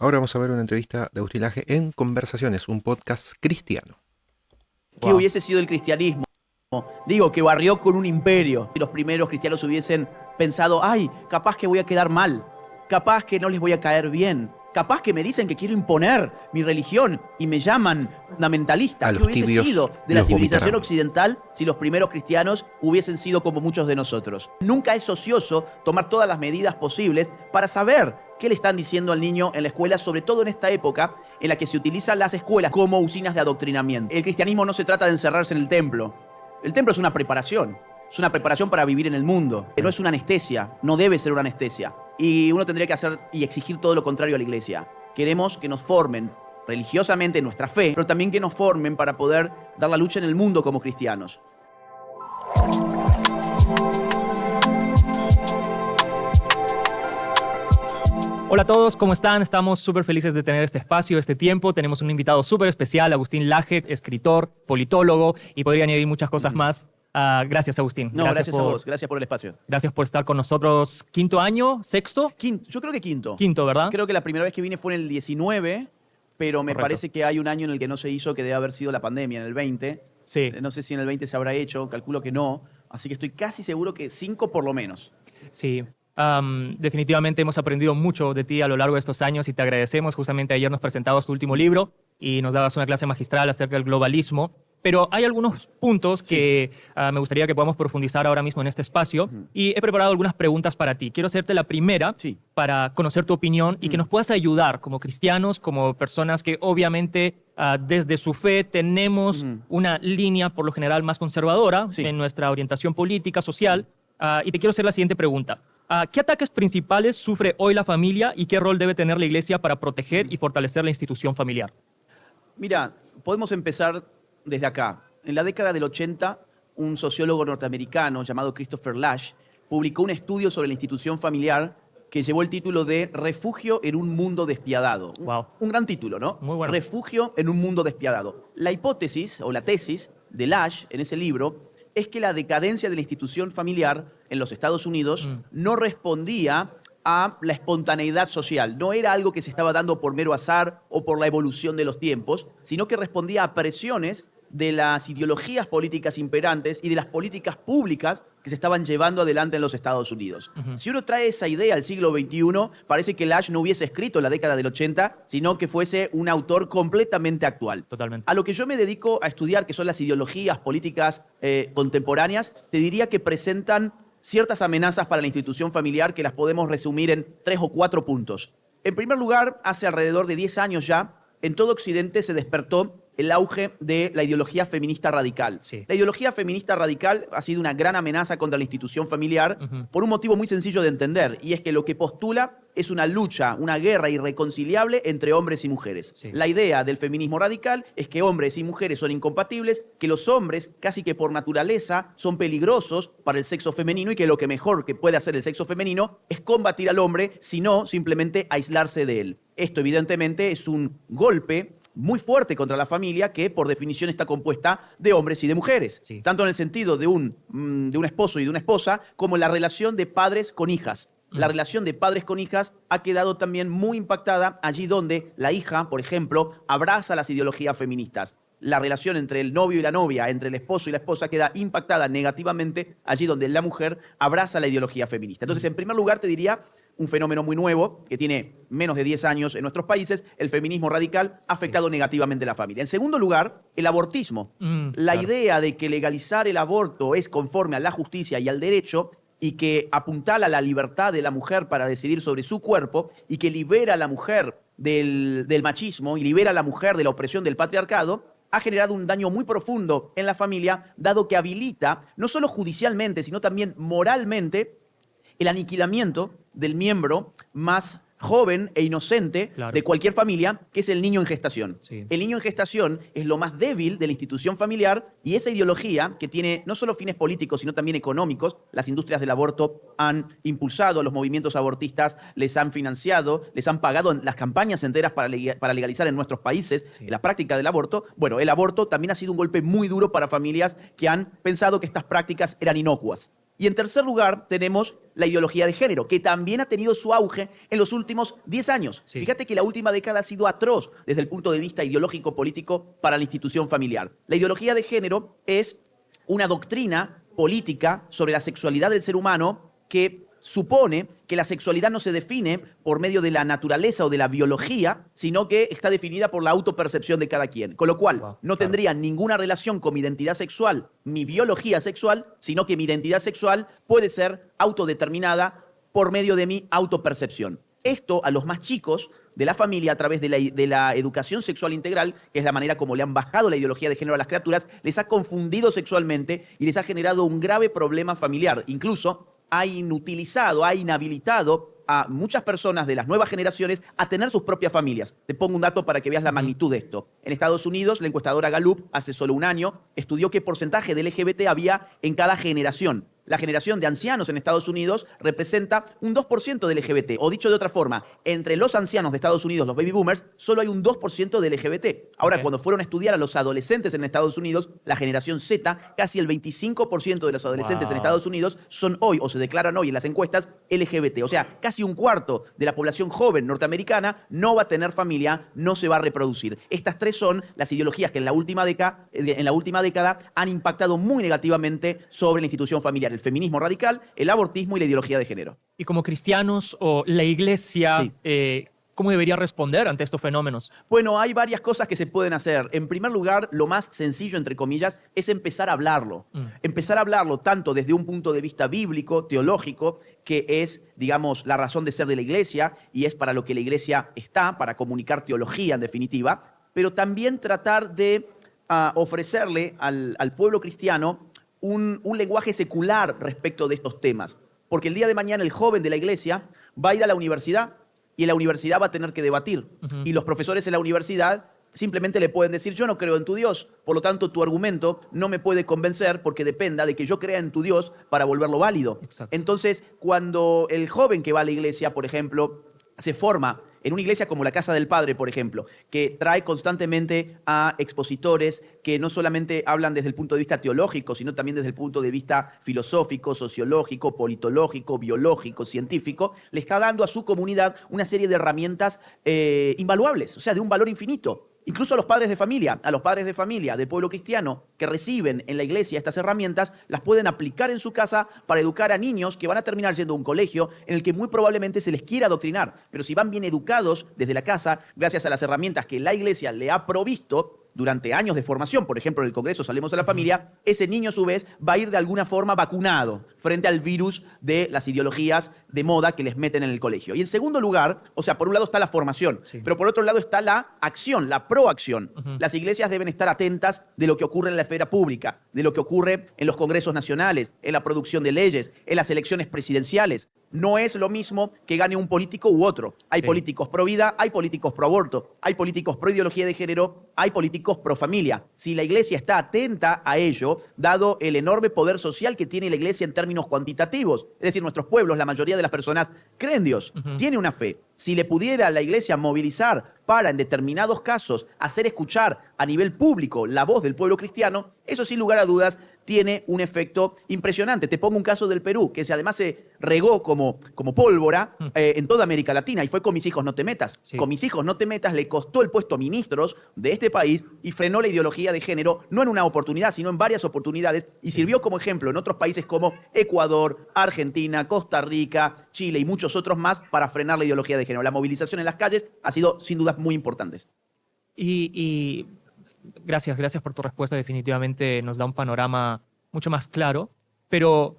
Ahora vamos a ver una entrevista de Agustín Laje en Conversaciones, un podcast cristiano. ¿Qué hubiese sido el cristianismo? Digo, que barrió con un imperio. Si los primeros cristianos hubiesen pensado, ay, capaz que voy a quedar mal, capaz que no les voy a caer bien, capaz que me dicen que quiero imponer mi religión y me llaman fundamentalista. ¿Qué hubiese sido de la civilización occidental si los primeros cristianos hubiesen sido como muchos de nosotros? Nunca es ocioso tomar todas las medidas posibles para saber qué le están diciendo al niño en la escuela, sobre todo en esta época en la que se utilizan las escuelas como usinas de adoctrinamiento. El cristianismo no se trata de encerrarse en el templo. El templo es una preparación para vivir en el mundo. No es una anestesia, no debe ser una anestesia. Y uno tendría que hacer y exigir todo lo contrario a la iglesia. Queremos que nos formen religiosamente en nuestra fe, pero también que nos formen para poder dar la lucha en el mundo como cristianos. Hola a todos, ¿cómo están? Estamos súper felices de tener este espacio, este tiempo. Tenemos un invitado súper especial, Agustín Laje, escritor, politólogo, y podría añadir muchas cosas más. Gracias, Agustín. No, gracias a vos. Gracias por el espacio. Gracias por estar con nosotros. ¿Quinto año? ¿Sexto? Quinto, yo creo que quinto. Quinto, ¿verdad? Creo que la primera vez que vine fue en el 19, pero me Correcto. parece que hay un año en el que no se hizo, que debe haber sido la pandemia, en el 20. Sí. No sé si en el 20 se habrá hecho, calculo que no. Así que estoy casi seguro que 5 por lo menos. Sí. Definitivamente hemos aprendido mucho de ti a lo largo de estos años y te agradecemos. Justamente ayer nos presentabas tu último libro y nos dabas una clase magistral acerca del globalismo. Pero hay algunos puntos que me gustaría que podamos profundizar ahora mismo en este espacio y he preparado algunas preguntas para ti. Quiero hacerte la primera para conocer tu opinión y que nos puedas ayudar como cristianos, como personas que obviamente desde su fe tenemos una línea por lo general más conservadora en nuestra orientación política, social. Y te quiero hacer la siguiente pregunta. ¿Qué ataques principales sufre hoy la familia y qué rol debe tener la iglesia para proteger y fortalecer la institución familiar? Mira, podemos empezar desde acá. En la década del 80, un sociólogo norteamericano llamado Christopher Lasch publicó un estudio sobre la institución familiar que llevó el título de Refugio en un mundo despiadado. Wow. Un gran título, ¿no? Muy bueno. Refugio en un mundo despiadado. La hipótesis o la tesis de Lasch en ese libro es que la decadencia de la institución familiar en los Estados Unidos no respondía a la espontaneidad social. No era algo que se estaba dando por mero azar o por la evolución de los tiempos, sino que respondía a presiones de las ideologías políticas imperantes y de las políticas públicas que se estaban llevando adelante en los Estados Unidos. Si uno trae esa idea al siglo XXI, parece que Lasch no hubiese escrito en la década del 80, sino que fuese un autor completamente actual. Totalmente. A lo que yo me dedico a estudiar, que son las ideologías políticas contemporáneas, te diría que presentan ciertas amenazas para la institución familiar que las podemos resumir en 3 o 4 puntos. En primer lugar, hace alrededor de 10 años ya, en todo Occidente se despertó el auge de la ideología feminista radical. Sí. La ideología feminista radical ha sido una gran amenaza contra la institución familiar por un motivo muy sencillo de entender, y es que lo que postula es una lucha, una guerra irreconciliable entre hombres y mujeres. Sí. La idea del feminismo radical es que hombres y mujeres son incompatibles, que los hombres, casi que por naturaleza, son peligrosos para el sexo femenino y que lo que mejor que puede hacer el sexo femenino es combatir al hombre, sino simplemente aislarse de él. Esto evidentemente es un golpe muy fuerte contra la familia que por definición está compuesta de hombres y de mujeres. Sí. Tanto en el sentido de un esposo y de una esposa, como en la relación de padres con hijas. La relación de padres con hijas ha quedado también muy impactada allí donde la hija, por ejemplo, abraza las ideologías feministas. La relación entre el novio y la novia, entre el esposo y la esposa, queda impactada negativamente allí donde la mujer abraza la ideología feminista. Entonces, en primer lugar, te diría un fenómeno muy nuevo, que tiene menos de 10 años en nuestros países, el feminismo radical ha afectado negativamente a la familia. En segundo lugar, el abortismo. La idea de que legalizar el aborto es conforme a la justicia y al derecho y que apuntala a la libertad de la mujer para decidir sobre su cuerpo y que libera a la mujer del machismo y libera a la mujer de la opresión del patriarcado, ha generado un daño muy profundo en la familia, dado que habilita, no solo judicialmente, sino también moralmente, el aniquilamiento del miembro más joven e inocente de cualquier familia, que es el niño en gestación. Sí. El niño en gestación es lo más débil de la institución familiar y esa ideología, que tiene no solo fines políticos, sino también económicos, las industrias del aborto han impulsado a los movimientos abortistas, les han financiado, les han pagado las campañas enteras para legalizar en nuestros países la práctica del aborto. Bueno, el aborto también ha sido un golpe muy duro para familias que han pensado que estas prácticas eran inocuas. Y en tercer lugar, tenemos la ideología de género, que también ha tenido su auge en los últimos 10 años. Sí. Fíjate que la última década ha sido atroz desde el punto de vista ideológico-político para la institución familiar. La ideología de género es una doctrina política sobre la sexualidad del ser humano que supone que la sexualidad no se define por medio de la naturaleza o de la biología, sino que está definida por la autopercepción de cada quien. Con lo cual, no tendría ninguna relación con mi identidad sexual, mi biología sexual, sino que mi identidad sexual puede ser autodeterminada por medio de mi autopercepción. Esto a los más chicos de la familia, a través de la educación sexual integral, que es la manera como le han bajado la ideología de género a las criaturas, les ha confundido sexualmente y les ha generado un grave problema familiar. Incluso ha inutilizado, ha inhabilitado a muchas personas de las nuevas generaciones a tener sus propias familias. Te pongo un dato para que veas la magnitud de esto. En Estados Unidos, la encuestadora Gallup, hace solo un año, estudió qué porcentaje de LGBT había en cada generación. La generación de ancianos en Estados Unidos representa un 2% de LGBT. O dicho de otra forma, entre los ancianos de Estados Unidos, los baby boomers, solo hay un 2% de LGBT. Ahora, cuando fueron a estudiar a los adolescentes en Estados Unidos, la generación Z, casi el 25% de los adolescentes en Estados Unidos son hoy, o se declaran hoy en las encuestas, LGBT. O sea, casi un cuarto de la población joven norteamericana no va a tener familia, no se va a reproducir. Estas tres son las ideologías que en la última década han impactado muy negativamente sobre la institución familiar. El feminismo radical, el abortismo y la ideología de género. Y como cristianos o la iglesia, Sí. ¿cómo debería responder ante estos fenómenos? Bueno, hay varias cosas que se pueden hacer. En primer lugar, lo más sencillo, entre comillas, es empezar a hablarlo. Empezar a hablarlo tanto desde un punto de vista bíblico, teológico, que es, digamos, la razón de ser de la iglesia y es para lo que la iglesia está, para comunicar teología en definitiva, pero también tratar de ofrecerle al pueblo cristiano un lenguaje secular respecto de estos temas. Porque el día de mañana el joven de la iglesia va a ir a la universidad y en la universidad va a tener que debatir. Y los profesores en la universidad simplemente le pueden decir, yo no creo en tu Dios, por lo tanto tu argumento no me puede convencer porque dependa de que yo crea en tu Dios para volverlo válido. Exacto. Entonces, cuando el joven que va a la iglesia, por ejemplo, se forma en una iglesia como la Casa del Padre, por ejemplo, que trae constantemente a expositores que no solamente hablan desde el punto de vista teológico, sino también desde el punto de vista filosófico, sociológico, politológico, biológico, científico, le está dando a su comunidad una serie de herramientas invaluables, o sea, de un valor infinito. Incluso a los padres de familia del pueblo cristiano que reciben en la iglesia estas herramientas, las pueden aplicar en su casa para educar a niños que van a terminar yendo a un colegio en el que muy probablemente se les quiera adoctrinar. Pero si van bien educados desde la casa, gracias a las herramientas que la iglesia le ha provisto durante años de formación, por ejemplo, en el Congreso Salemos a la Familia, ese niño a su vez va a ir de alguna forma vacunado frente al virus de las ideologías de moda que les meten en el colegio. Y en segundo lugar, o sea, por un lado está la formación, pero por otro lado está la acción, la proacción. Las iglesias deben estar atentas de lo que ocurre en la esfera pública, de lo que ocurre en los congresos nacionales, en la producción de leyes, en las elecciones presidenciales. No es lo mismo que gane un político u otro. Hay políticos pro vida, hay políticos pro aborto, hay políticos pro ideología de género, hay políticos pro familia. Si la iglesia está atenta a ello, dado el enorme poder social que tiene la iglesia en términos cuantitativos, es decir, nuestros pueblos, la mayoría de las personas creen en Dios, tiene una fe. Si le pudiera la iglesia movilizar para, en determinados casos, hacer escuchar a nivel público la voz del pueblo cristiano, eso sin lugar a dudas tiene un efecto impresionante. Te pongo un caso del Perú, que además se regó como pólvora en toda América Latina, y fue Con mis hijos no te metas. Sí. Con mis hijos no te metas le costó el puesto a ministros de este país y frenó la ideología de género, no en una oportunidad, sino en varias oportunidades, y sirvió como ejemplo en otros países como Ecuador, Argentina, Costa Rica, Chile y muchos otros más para frenar la ideología de género. La movilización en las calles ha sido sin duda muy importante. Y gracias por tu respuesta. Definitivamente nos da un panorama mucho más claro. Pero,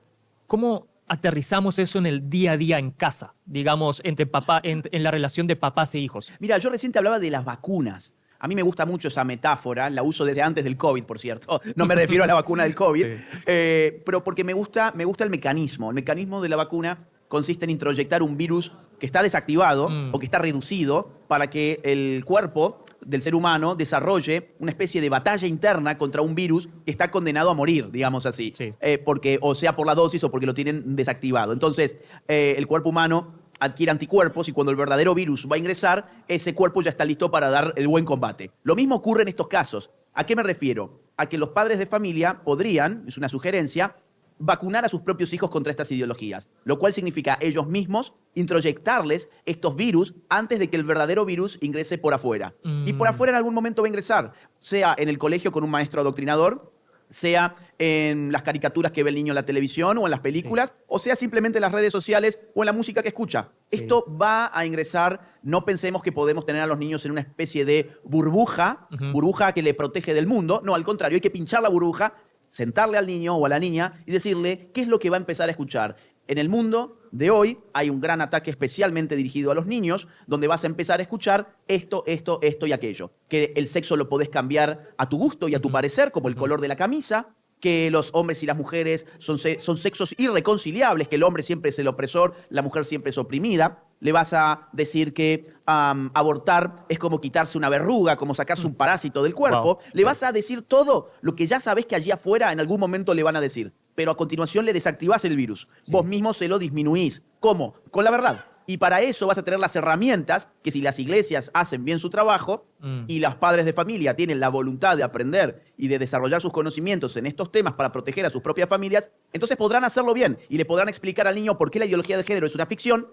¿cómo aterrizamos eso en el día a día en casa? Digamos, en la relación de papás e hijos. Mira, yo recién te hablaba de las vacunas. A mí me gusta mucho esa metáfora, la uso desde antes del COVID, por cierto. No me refiero a la vacuna del COVID, pero porque me gusta el mecanismo. El mecanismo de la vacuna consiste en introyectar un virus que está desactivado o que está reducido para que el cuerpo del ser humano desarrolle una especie de batalla interna contra un virus que está condenado a morir, digamos así. Sí. Porque, o sea por la dosis o porque lo tienen desactivado. Entonces, el cuerpo humano adquiere anticuerpos y cuando el verdadero virus va a ingresar, ese cuerpo ya está listo para dar el buen combate. Lo mismo ocurre en estos casos. ¿A qué me refiero? A que los padres de familia podrían, es una sugerencia, vacunar a sus propios hijos contra estas ideologías, lo cual significa ellos mismos introyectarles estos virus antes de que el verdadero virus ingrese por afuera. Y por afuera en algún momento va a ingresar, sea en el colegio con un maestro adoctrinador, sea en las caricaturas que ve el niño en la televisión o en las películas, o sea simplemente en las redes sociales o en la música que escucha. Esto va a ingresar, no pensemos que podemos tener a los niños en una especie de burbuja, burbuja que le protege del mundo. No, al contrario, hay que pinchar la burbuja, sentarle al niño o a la niña y decirle qué es lo que va a empezar a escuchar. En el mundo de hoy hay un gran ataque especialmente dirigido a los niños, donde vas a empezar a escuchar esto y aquello. Que el sexo lo podés cambiar a tu gusto y a tu parecer, como el color de la camisa, que los hombres y las mujeres son sexos irreconciliables, que el hombre siempre es el opresor, la mujer siempre es oprimida. Le vas a decir que abortar es como quitarse una verruga, como sacarse un parásito del cuerpo. Wow. Le vas a decir todo lo que ya sabés que allí afuera en algún momento le van a decir. Pero a continuación le desactivás el virus. Vos mismo se lo disminuís. ¿Cómo? Con la verdad. Y para eso vas a tener las herramientas que si las iglesias hacen bien su trabajo y los padres de familia tienen la voluntad de aprender y de desarrollar sus conocimientos en estos temas para proteger a sus propias familias, entonces podrán hacerlo bien y le podrán explicar al niño por qué la ideología de género es una ficción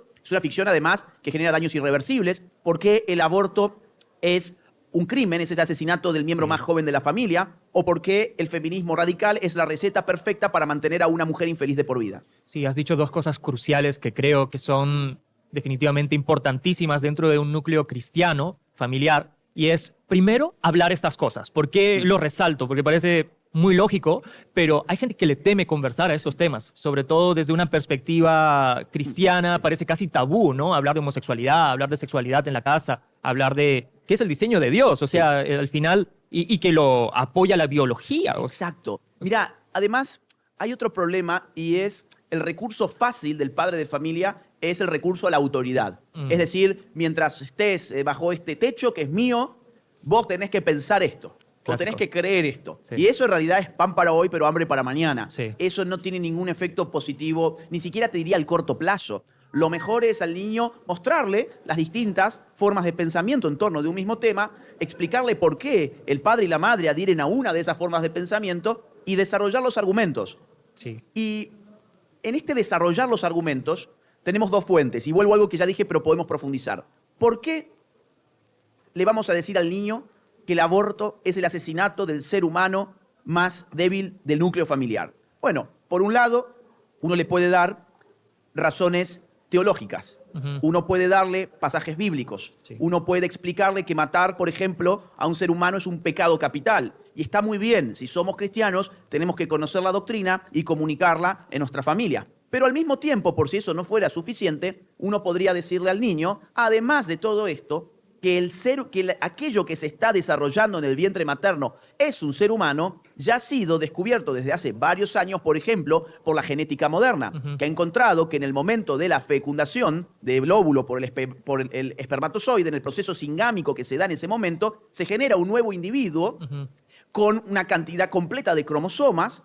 además que genera daños irreversibles, por qué el aborto es un crimen, es ese asesinato del miembro más joven de la familia, o por qué el feminismo radical es la receta perfecta para mantener a una mujer infeliz de por vida. Sí, has dicho dos cosas cruciales que creo que son definitivamente importantísimas dentro de un núcleo cristiano, familiar, y es, primero, hablar estas cosas. ¿Por qué lo resalto? Porque parece muy lógico, pero hay gente que le teme conversar a estos temas, sobre todo desde una perspectiva cristiana, parece casi tabú, ¿no? Hablar de homosexualidad, hablar de sexualidad en la casa, hablar de qué es el diseño de Dios, o sea, al final, y que lo apoya la biología. Exacto. Mira, además, hay otro problema y es el recurso fácil del padre de familia es el recurso a la autoridad. Es decir, mientras estés bajo este techo que es mío, vos tenés que pensar esto. O tenés que creer esto. Sí. Y eso en realidad es pan para hoy, pero hambre para mañana. Sí. Eso no tiene ningún efecto positivo, ni siquiera te diría al corto plazo. Lo mejor es al niño mostrarle las distintas formas de pensamiento en torno de un mismo tema, explicarle por qué el padre y la madre adhieren a una de esas formas de pensamiento y desarrollar los argumentos. Sí. Y en este desarrollar los argumentos tenemos dos fuentes. Y vuelvo a algo que ya dije, pero podemos profundizar. ¿Por qué le vamos a decir al niño que el aborto es el asesinato del ser humano más débil del núcleo familiar? Bueno, por un lado, uno le puede dar razones teológicas. Uno puede darle pasajes bíblicos. Sí. Uno puede explicarle que matar, por ejemplo, a un ser humano es un pecado capital. Y está muy bien. Si somos cristianos, tenemos que conocer la doctrina y comunicarla en nuestra familia. Pero al mismo tiempo, por si eso no fuera suficiente, uno podría decirle al niño, además de todo esto, que aquello que se está desarrollando en el vientre materno es un ser humano, ya ha sido descubierto desde hace varios años, por ejemplo, por la genética moderna, que ha encontrado que en el momento de la fecundación del óvulo por el espermatozoide, en el proceso singámico que se da en ese momento, se genera un nuevo individuo con una cantidad completa de cromosomas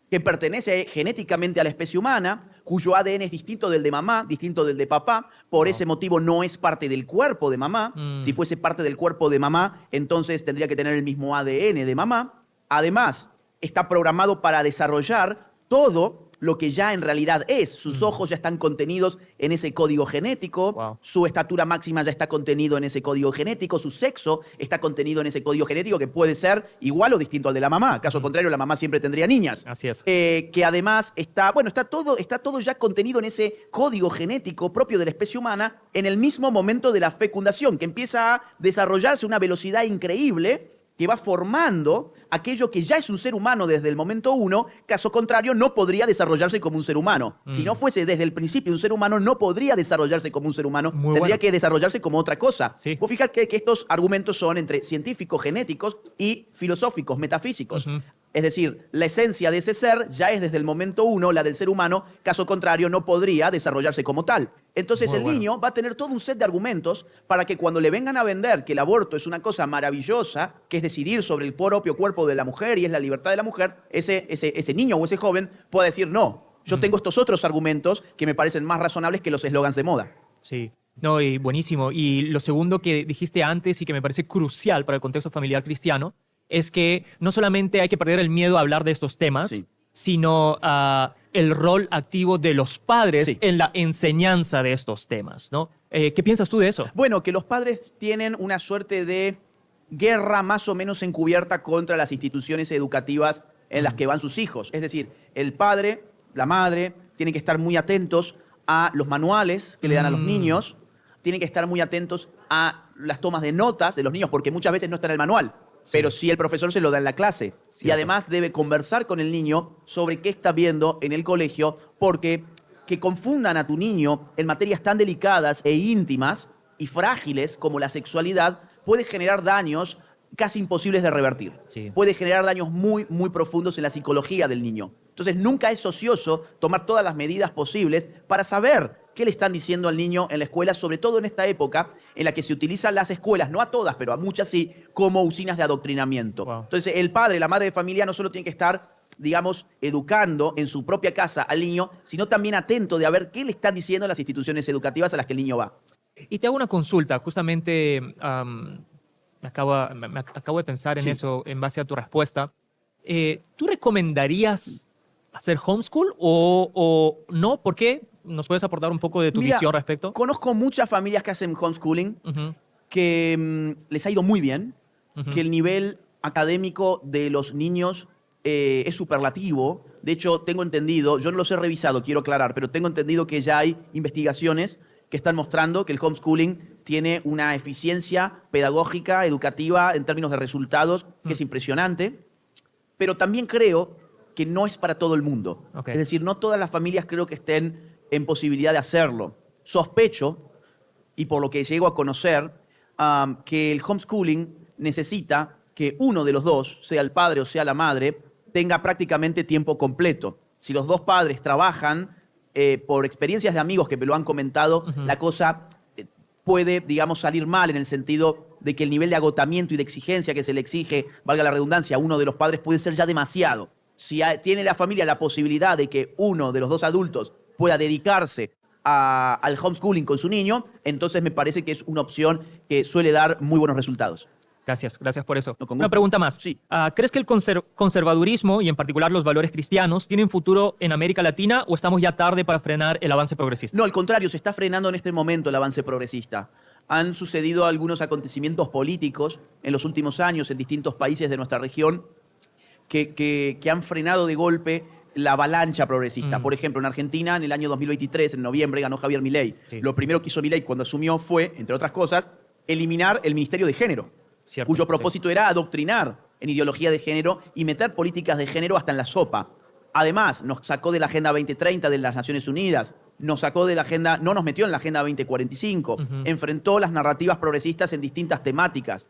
que pertenece genéticamente a la especie humana, cuyo ADN es distinto del de mamá, distinto del de papá, por ese motivo no es parte del cuerpo de mamá. Si fuese parte del cuerpo de mamá, entonces tendría que tener el mismo ADN de mamá. Además, está programado para desarrollar todo lo que ya en realidad es. Sus ojos ya están contenidos en ese código genético, su estatura máxima ya está contenido en ese código genético, su sexo está contenido en ese código genético que puede ser igual o distinto al de la mamá. Caso contrario, la mamá siempre tendría niñas. Así es. Que además está todo ya contenido en ese código genético propio de la especie humana en el mismo momento de la fecundación, que empieza a desarrollarse a una velocidad increíble que va formando aquello que ya es un ser humano desde el momento uno. Caso contrario, no podría desarrollarse como un ser humano. Si no fuese desde el principio un ser humano, no podría desarrollarse como un ser humano. Tendría que desarrollarse como otra cosa. Sí. Vos fijate que estos argumentos son entre científicos, genéticos y filosóficos, metafísicos. Es decir, la esencia de ese ser ya es desde el momento uno la del ser humano, caso contrario no podría desarrollarse como tal. Entonces el niño va a tener todo un set de argumentos para que cuando le vengan a vender que el aborto es una cosa maravillosa, que es decidir sobre el propio cuerpo de la mujer y es la libertad de la mujer, ese niño o ese joven pueda decir, no, yo tengo estos otros argumentos que me parecen más razonables que los eslogans de moda. Sí. No, y buenísimo. Y lo segundo que dijiste antes y que me parece crucial para el contexto familiar cristiano es que no solamente hay que perder el miedo a hablar de estos temas, sino el rol activo de los padres Sí. en la enseñanza de estos temas, ¿no? ¿Qué piensas tú de eso? Bueno, que los padres tienen una suerte de guerra más o menos encubierta contra las instituciones educativas en las que van sus hijos. Es decir, el padre, la madre, tienen que estar muy atentos a los manuales que le dan a los niños, tienen que estar muy atentos a las tomas de notas de los niños, porque muchas veces no está en el manual, pero sí el profesor se lo da en la clase. Y Cierto. además debe conversar con el niño sobre qué está viendo en el colegio, porque que confundan a tu niño en materias tan delicadas e íntimas y frágiles como la sexualidad puede generar daños casi imposibles de revertir. Sí. Puede generar daños muy, muy profundos en la psicología del niño. Entonces, nunca es ocioso tomar todas las medidas posibles para saber qué le están diciendo al niño en la escuela, sobre todo en esta época en la que se utilizan las escuelas, no a todas, pero a muchas sí, como usinas de adoctrinamiento. Wow. Entonces, el padre, la madre de familia no solo tiene que estar, digamos, educando en su propia casa al niño, sino también atento de a ver qué le están diciendo las instituciones educativas a las que el niño va. Y te hago una consulta, justamente me acabo de pensar en Sí. eso en base a tu respuesta. ¿Tú recomendarías hacer homeschool o no? ¿Por qué? ¿Nos puedes aportar un poco de tu Mira, visión al respecto? Conozco muchas familias que hacen homeschooling Ujú, que les ha ido muy bien, ujú. que el nivel académico de los niños es superlativo. De hecho, tengo entendido, yo no los he revisado, quiero aclarar, pero tengo entendido que ya hay investigaciones que están mostrando que el homeschooling tiene una eficiencia pedagógica, educativa, en términos de resultados, que es impresionante. Pero también creo que no es para todo el mundo. Ok. Es decir, no todas las familias creo que estén en posibilidad de hacerlo. Sospecho, y por lo que llego a conocer, que el homeschooling necesita que uno de los dos, sea el padre o sea la madre, tenga prácticamente tiempo completo. Si los dos padres trabajan, por experiencias de amigos que me lo han comentado, la cosa puede, digamos, salir mal en el sentido de que el nivel de agotamiento y de exigencia que se le exige, valga la redundancia, a uno de los padres puede ser ya demasiado. Si tiene la familia la posibilidad de que uno de los dos adultos pueda dedicarse al homeschooling con su niño, entonces me parece que es una opción que suele dar muy buenos resultados. Gracias por eso. No, con Una gusto. pregunta más. Sí. ¿Crees que el conservadurismo y en particular los valores cristianos tienen futuro en América Latina o estamos ya tarde para frenar el avance progresista? No, al contrario, se está frenando en este momento el avance progresista. Han sucedido algunos acontecimientos políticos en los últimos años en distintos países de nuestra región que han frenado de golpe la avalancha progresista. Por ejemplo, en Argentina, en el año 2023, en noviembre, ganó Javier Milei. Sí. Lo primero que hizo Milei cuando asumió fue, entre otras cosas, eliminar el Ministerio de Género, Cierto, cuyo sí. propósito era adoctrinar en ideología de género y meter políticas de género hasta en la sopa. Además, nos sacó de la Agenda 2030 de las Naciones Unidas, nos sacó de la agenda, no nos metió en la Agenda 2045, enfrentó las narrativas progresistas en distintas temáticas,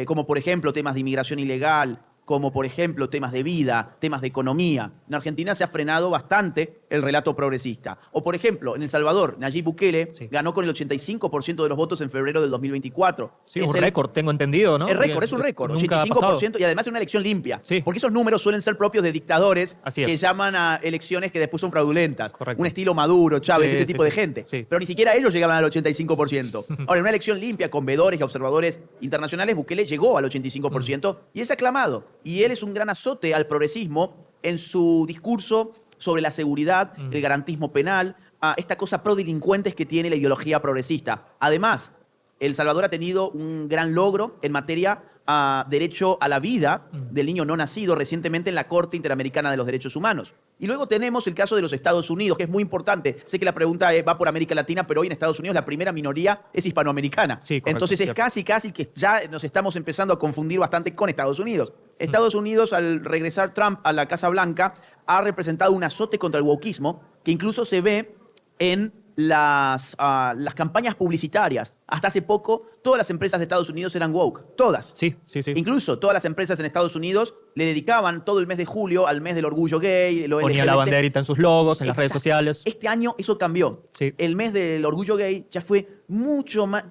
como por ejemplo temas de inmigración ilegal, como por ejemplo temas de vida, temas de economía. En Argentina se ha frenado bastante el relato progresista. O por ejemplo, en El Salvador, Nayib Bukele Sí. ganó con el 85% de los votos en febrero del 2024. Sí, Es un el- récord, tengo entendido, ¿no? es récord, es un récord, Nunca ha 85% pasado. y además es una elección limpia. Sí. Porque esos números suelen ser propios de dictadores Así es. que llaman a elecciones que después son fraudulentas. Correcto. Un estilo Maduro, Chávez, Sí, ese sí, tipo de sí. gente. Sí. Pero ni siquiera ellos llegaban al 85%. Ahora, en una elección limpia con veedores y observadores internacionales, Bukele llegó al 85% y es aclamado. Y él es un gran azote al progresismo en su discurso sobre la seguridad, el garantismo penal, a esta cosa pro delincuentes que tiene la ideología progresista. Además, El Salvador ha tenido un gran logro en materia a derecho a la vida del niño no nacido recientemente en la Corte Interamericana de los Derechos Humanos. Y luego tenemos el caso de los Estados Unidos, que es muy importante. Sé que la pregunta va por América Latina, pero hoy en Estados Unidos la primera minoría es hispanoamericana. Sí, correcto, Entonces es cierto. casi que ya nos estamos empezando a confundir bastante con Estados Unidos. Estados Unidos, al regresar Trump a la Casa Blanca, ha representado un azote contra el wokismo, que incluso se ve en las campañas publicitarias. Hasta hace poco, todas las empresas de Estados Unidos eran woke. Todas. Sí. Incluso todas las empresas en Estados Unidos le dedicaban todo el mes de julio al mes del orgullo gay, lo Ponía la LGBT. banderita en sus logos, en las redes Exacto. sociales. Este año eso cambió. Sí. El mes del orgullo gay ya fue mucho más,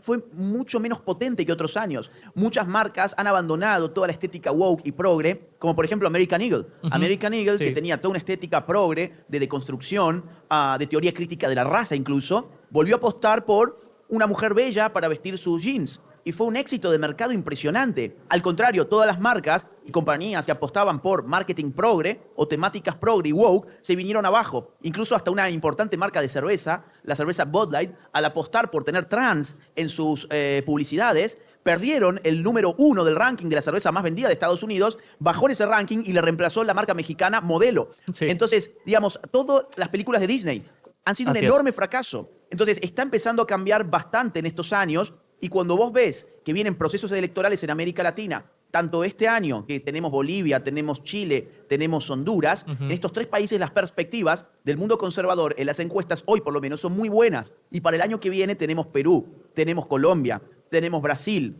fue mucho menos potente que otros años. Muchas marcas han abandonado toda la estética woke y progre, como por ejemplo American Eagle. American Eagle, Sí. que tenía toda una estética progre, de deconstrucción, de teoría crítica de la raza incluso, volvió a apostar por una mujer bella para vestir sus jeans. y fue un éxito de mercado impresionante. Al contrario, todas las marcas y compañías que apostaban por marketing progre o temáticas progre y woke se vinieron abajo. Incluso hasta una importante marca de cerveza, la cerveza Bud Light, al apostar por tener trans en sus publicidades, perdieron el número 1 del ranking de la cerveza más vendida de Estados Unidos, bajó en ese ranking y le reemplazó la marca mexicana Modelo. Sí. Entonces, digamos, todas las películas de Disney han sido un Así es. enorme fracaso. Entonces, está empezando a cambiar bastante en estos años, y cuando vos ves que vienen procesos electorales en América Latina, tanto este año que tenemos Bolivia, tenemos Chile, tenemos Honduras, en estos 3 países las perspectivas del mundo conservador en las encuestas hoy por lo menos son muy buenas. Y para el año que viene tenemos Perú, tenemos Colombia, tenemos Brasil,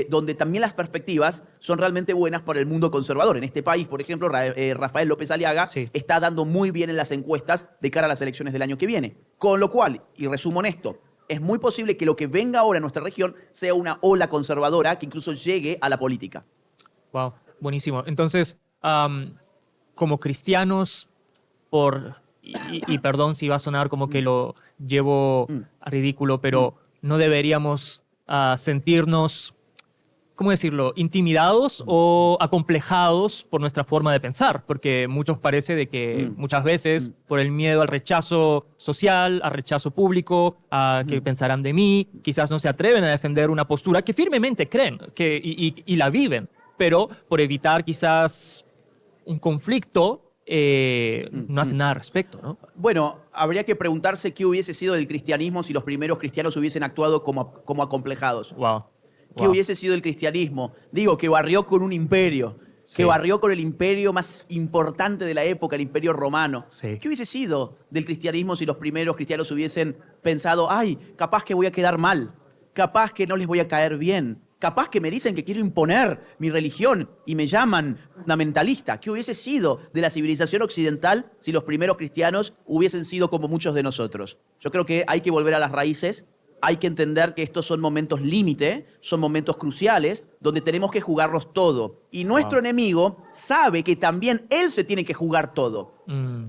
donde también las perspectivas son realmente buenas para el mundo conservador. En este país, por ejemplo, Rafael López Aliaga Sí. está dando muy bien en las encuestas de cara a las elecciones del año que viene. Con lo cual, y resumo en esto, es muy posible que lo que venga ahora en nuestra región sea una ola conservadora que incluso llegue a la política. Wow, buenísimo. Entonces, como cristianos, y perdón si va a sonar como que lo llevo a ridículo, pero no deberíamos sentirnos, ¿cómo decirlo?, intimidados o acomplejados por nuestra forma de pensar, porque muchos parece de que muchas veces por el miedo al rechazo social, al rechazo público, a que pensarán de mí, quizás no se atreven a defender una postura que firmemente creen y la viven, pero por evitar quizás un conflicto no hacen nada al respecto, ¿no? Bueno, habría que preguntarse qué hubiese sido del cristianismo si los primeros cristianos hubiesen actuado como acomplejados. Wow. ¿Qué hubiese sido el cristianismo? Digo, que barrió con un imperio, Sí. que barrió con el imperio más importante de la época, el imperio romano. Sí. ¿Qué hubiese sido del cristianismo si los primeros cristianos hubiesen pensado, ay, capaz que voy a quedar mal, capaz que no les voy a caer bien, capaz que me dicen que quiero imponer mi religión y me llaman fundamentalista? ¿Qué hubiese sido de la civilización occidental si los primeros cristianos hubiesen sido como muchos de nosotros? Yo creo que hay que volver a las raíces. Hay que entender que estos son momentos límite, son momentos cruciales, donde tenemos que jugarlos todo. Y nuestro enemigo sabe que también él se tiene que jugar todo.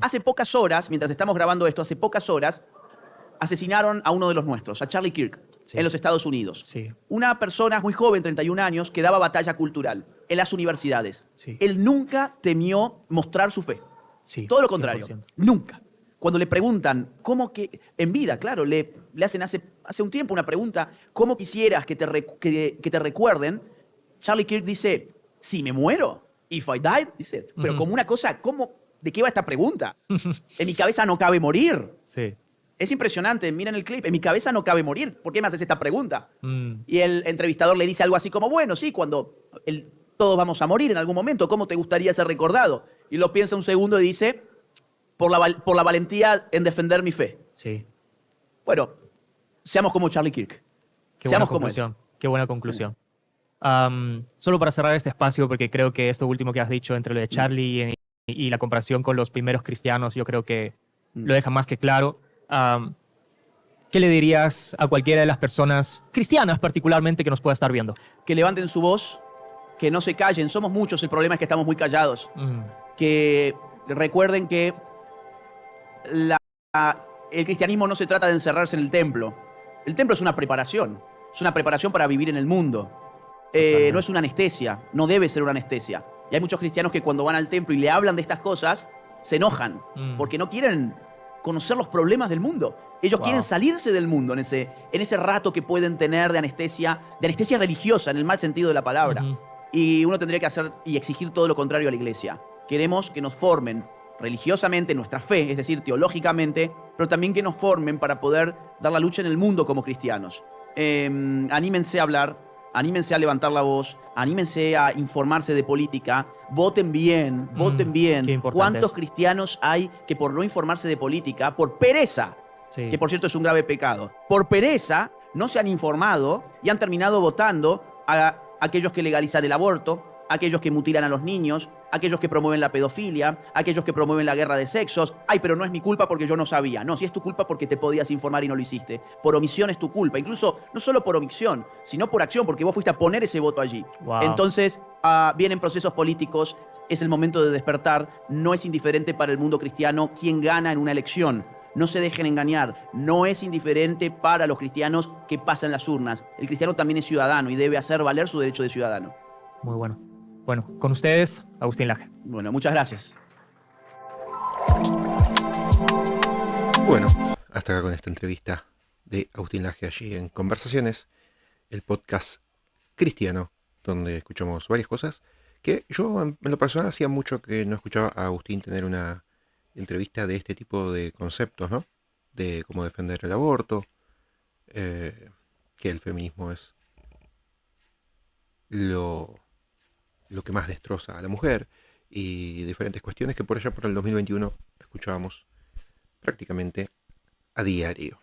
Hace pocas horas, mientras estamos grabando esto, hace pocas horas, asesinaron a uno de los nuestros, a Charlie Kirk, Sí. en los Estados Unidos. Sí. Una persona muy joven, 31 años, que daba batalla cultural en las universidades. Sí. Él nunca temió mostrar su fe. Sí, Todo lo contrario, 100%. nunca. Cuando le preguntan, ¿cómo que, en vida, claro, le hacen hace un tiempo una pregunta, ¿cómo quisieras que te recuerden? Charlie Kirk dice, si me muero, if I died, dice, pero como una cosa, ¿de qué va esta pregunta? En mi cabeza no cabe morir. Sí. Es impresionante, miren el clip, en mi cabeza no cabe morir, ¿por qué me haces esta pregunta? Y el entrevistador le dice algo así como, bueno, sí, todos vamos a morir en algún momento, ¿cómo te gustaría ser recordado? Y lo piensa un segundo y dice, por la valentía en defender mi fe. Sí. Bueno, seamos como Charlie Kirk. Qué buena Seamos como él. conclusión. Qué buena conclusión. Solo para cerrar este espacio, porque creo que esto último que has dicho entre lo de Charlie y la comparación con los primeros cristianos, yo creo que lo deja más que claro. ¿Qué le dirías a cualquiera de las personas cristianas particularmente que nos pueda estar viendo? Que levanten su voz, que no se callen. Somos muchos, el problema es que estamos muy callados. Que recuerden que el cristianismo no se trata de encerrarse en el templo. El templo es una preparación para vivir en el mundo. No es una anestesia, no debe ser una anestesia. Y hay muchos cristianos que cuando van al templo y le hablan de estas cosas, se enojan, porque no quieren conocer los problemas del mundo. Ellos quieren salirse del mundo en ese rato que pueden tener de anestesia religiosa, en el mal sentido de la palabra. Y uno tendría que hacer y exigir todo lo contrario a la iglesia. Queremos que nos formen religiosamente nuestra fe, es decir, teológicamente, pero también que nos formen para poder dar la lucha en el mundo como cristianos. Anímense a hablar, anímense a levantar la voz, anímense a informarse de política, voten bien, voten bien. Qué importante ¿Cuántos eso. cristianos hay que por no informarse de política, por pereza, Sí. que por cierto es un grave pecado, por pereza no se han informado y han terminado votando a aquellos que legalizan el aborto, aquellos que mutilan a los niños, aquellos que promueven la pedofilia, aquellos que promueven la guerra de sexos? Ay, pero no es mi culpa porque yo no sabía. No, si es tu culpa porque te podías informar y no lo hiciste. Por omisión es tu culpa. Incluso, no solo por omisión, sino por acción, porque vos fuiste a poner ese voto allí. Wow. Entonces, vienen procesos políticos, es el momento de despertar. No es indiferente para el mundo cristiano quién gana en una elección. No se dejen engañar, no es indiferente para los cristianos que pasan las urnas. El cristiano también es ciudadano y debe hacer valer su derecho de ciudadano. Muy bueno. Bueno, con ustedes, Agustín Laje. Bueno, muchas gracias. Bueno, hasta acá con esta entrevista de Agustín Laje allí en Conversaciones, el podcast cristiano, donde escuchamos varias cosas que yo en lo personal hacía mucho que no escuchaba a Agustín tener una entrevista de este tipo de conceptos, ¿no? De cómo defender el aborto, que el feminismo es lo que más destroza a la mujer y diferentes cuestiones que por allá por el 2021 escuchábamos prácticamente a diario.